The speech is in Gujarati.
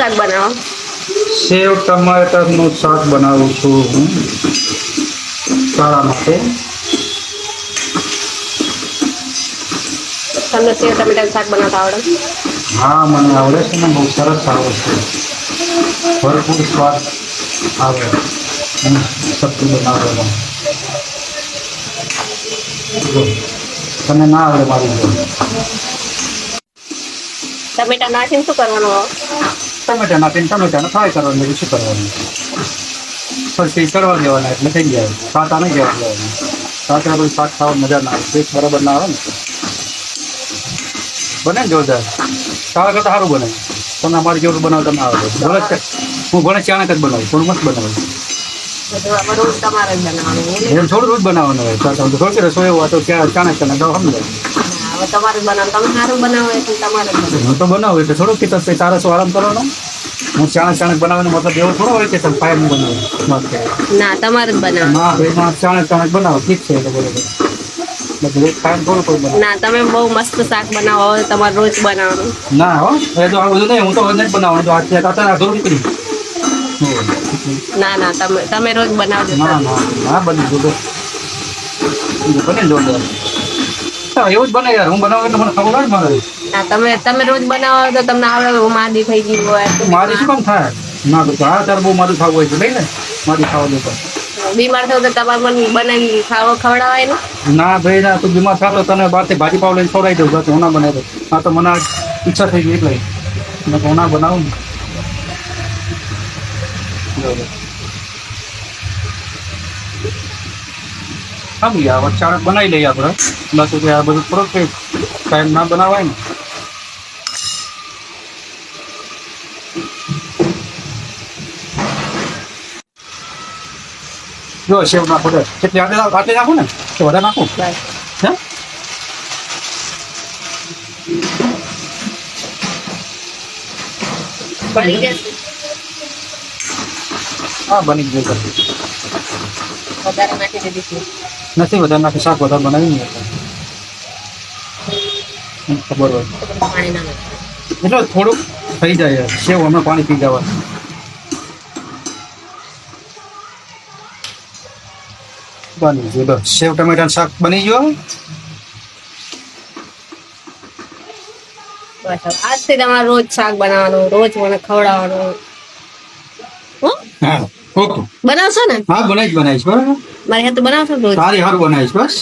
શાક બનાવો? સેવ ટમાટરનું શાક બનાવું છું હું તારા માટે. તમને સેવ ટમેટાનું શાક બનાવતા આવડે? હા, મને આવડે છે ને, બહુ સરસ આવડે છે. ભરપૂર સ્વાદ આવે સબ્જી બનાવવામાં. જો તને ના આવડે મારી જોડે. ટમેટા નાખીને શું કરવાનું? ટમેટા નાખીને ટમેટાને ફ્રાય કરવાનું, બીજું શું કરવાનું? પછી કરવા દેવાના એટલે થઈ જાય. કાંટા નહીં જવા દેવાના. કાંટા બધું શાક ખાવાની મજા ના આવે, ટેસ્ટ બરાબર ના આવે ને. બને ને જોરદાર. તારા કરતાં સારું બને. તમે અમારી જેવું બનાવતા ના આવડે. ભલે હું ભલે ચાણક જ બનાવું, થોડું મસ્ત બનાવું. રોજ તમારે જ બનાવવાનું? એમ થોડું રોજ બનાવવાનું હોય. થોડી રસોઈ એવું તો ચાણક ચાણક સમજાય. હવે તમારે જ બનાવવાનું. તમે સારું બનાવો એટલે તમારે જ બનાવવાનું. હું તો બનાવું એટલે થોડુંક કીધું તારા શું આરામ કરવાનો. હું ચાણક બનાવવાનો મતલબ એવો થોડો હોય કે તમે ફાયર બનાવું. ના, તમારે જ બનાવવાનું. ના ભાઈ, ચાણક બનાવો ઠીક છે તો બરોબર. ના, તમે બહુ મસ્ત શાક બનાવો, હવે તમારે રોજ બનાવવાનું. ના હો, એ તો આ બધું નહીં. હું તો રોજ જ બનાવવાનું. તો આ ઘરું નીકળી. ના ના, તમે રોજ બનાવજો. ના બની જોડે બને જોરદાર. એવું જ બને યાર. હું બનાવું એટલે મને ખબર જ મારે. ના, તમે રોજ બનાવો તો તમને આવડે. હું માંદી થઈ ગઈ હોય. મારી શું કામ થાય? ના તો તારે બહુ મારું ખાવું હોય છે લઈ ને. મારી ખાવા દેતા બીમાર થયો તો તમારે મને બનાવી ખવડાવાય ને? ના ભાઈ ના, તું બીમાર થતો તને બહારથી ભાજી પાવ લઈને ખવડાવી દઉં. હું ના બનાવી દઉં. હા તો મને ઈચ્છા થઈ ગઈ એટલે હું ના બનાવું ને. હા ભાઈ, આ ચાણક બનાવી લઈએ આપણે. બાકી કે આ બધું થોડોક ટાઈમ ના બનાવાય ને. જો સેવ નાખો દે. કેટલી આટલી નાખું ને તો વધારે નાખું. હે બની જશે. હા, બની ગયું. વધારે નાખી દીધી છે. નથી વધારે નાખી. શાક વધારે બનાવી નહીં ખબર હોય પાણી ના નાખો. એટલે થોડુંક થઈ જાય. સેવ હમણાં પાણી પી જવા. બની ગયું. સેવ ટમેટાનું શાક બની ગયો. બસ આજથી તમારે રોજ શાક બનાવવાનું, રોજ મને ખવડાવવાનું. હા ઓકે. બનાવશો ને? હા બનાવીશ બરાબર. મારી હાથે બનાવશો રોજ? સારી સારું બનાવીશ બસ.